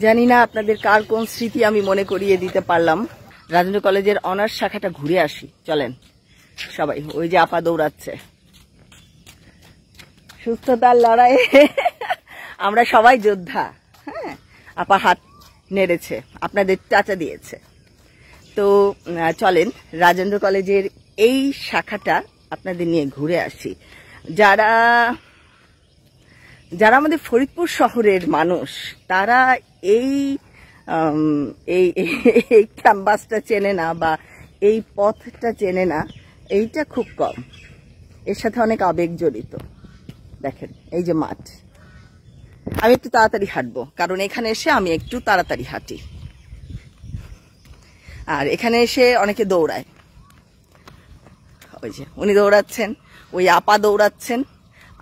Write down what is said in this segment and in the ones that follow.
জানি না আপনাদের কার কোন স্মৃতি আমি মনে করিয়ে দিতে পারলাম। রাজেন্দ্র কলেজের অনার্স শাখাটা ঘুরে আসি, চলেন সবাই। ওই যে আপা দৌড়াচ্ছে, সুস্থতার লড়াই আমরা সবাই যোদ্ধা। হ্যাঁ, আপা হাত নেড়েছে, আপনাদের চাচা দিয়েছে। তো চলেন রাজেন্দ্র কলেজের এই শাখাটা আপনাদের নিয়ে ঘুরে আসি। যারা যারা আমাদের ফরিদপুর শহরের মানুষ, তারা এই এই ক্যাম্পাসটা চেনে না বা এই পথটা চেনে না, এইটা খুব কম। এর সাথে অনেক আবেগ জড়িত। দেখেন এই যে মাঠ, আমি একটু তাড়াতাড়ি হাঁটবো কারণ এখানে এসে আমি একটু তাড়াতাড়ি হাঁটি। আর এখানে এসে অনেকে দৌড়ায়, ওই যে উনি দৌড়াচ্ছেন, ওই আপা দৌড়াচ্ছেন,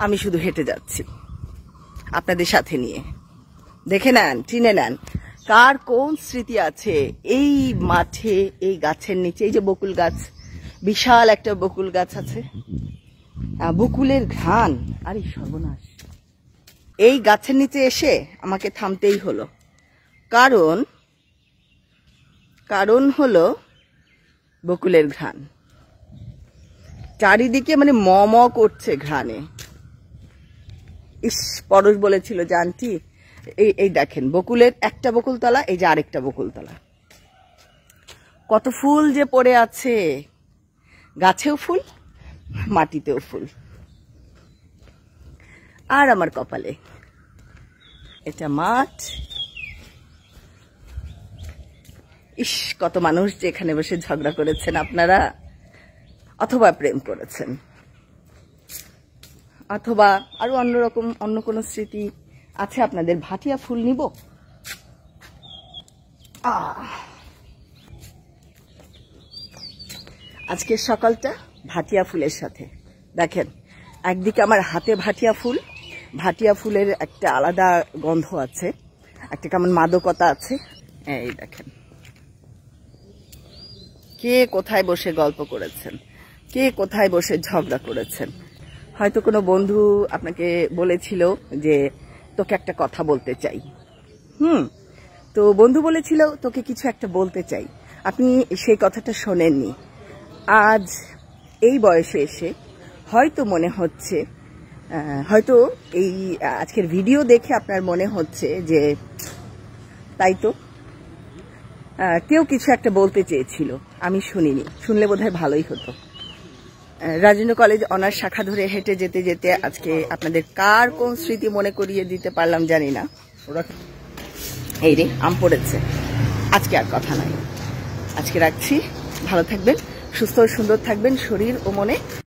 আমি শুধু হেঁটে যাচ্ছি আপনাদের সাথে নিয়ে। দেখে নেন, চিনে নেন কার কোন স্মৃতি আছে এই মাঠে, এই গাছের নিচে। এই যে বকুল গাছ, বিশাল একটা বকুল গাছ আছে, বকুলের ঘ্রাণ, আরে সর্বনাশ। এই গাছের নিচে এসে আমাকে থামতেই হলো, কারণ হলো বকুলের ঘ্রাণ। চারিদিকে মানে ম ম করছে ঘ্রাণে। ইস, পরশ বলেছিল যে আন্টি এই দেখেন বকুলের একটা বকুলতলা, এই যে আরেকটা বকুলতলা, কত ফুল যে পড়ে আছে, গাছেও ফুল, মাটিতেও ফুল। আর আমার কপালে এটা মাঠ। ইস, কত মানুষ যে এখানে বসে ঝগড়া করেছেন আপনারা, অথবা প্রেম করেছেন, অথবা আরো অন্যরকম অন্য কোনো স্মৃতি আছে আপনাদের। ভাটিয়া ফুল নিব। আজকের সকালটা ভাটিয়া ফুলের সাথে। দেখেন একদিকে আমার হাতে ভাটিয়া ফুল, ভাটিয়া ফুলের একটা আলাদা গন্ধ আছে, একটা কেমন মাদকতা আছে। এই দেখেন কে কোথায় বসে গল্প করেছেন, কে কোথায় বসে ঝগড়া করেছেন। হয়তো কোনো বন্ধু আপনাকে বলেছিল যে তোকে একটা কথা বলতে চাই, তো বন্ধু বলেছিল তোকে কিছু একটা বলতে চাই, আপনি সেই কথাটা শোনেননি। আজ এই বয়সে এসে হয়তো মনে হচ্ছে, হয়তো এই আজকের ভিডিও দেখে আপনার মনে হচ্ছে যে তাই তো, কেউ কিছু একটা বলতে চেয়েছিল, আমি শুনিনি, শুনলে বোধহয় ভালোই হতো। রাজেন্দ্র কলেজ অনার্স শাখা ধরে হেঁটে যেতে যেতে আজকে আপনাদের কার কোন স্মৃতি মনে করিয়ে দিতে পারলাম জানি না। এই রে আম পড়েছে, আজকে আর কথা নাই, আজকে রাখছি। ভালো থাকবেন, সুস্থ ও সুন্দর থাকবেন শরীর ও মনে।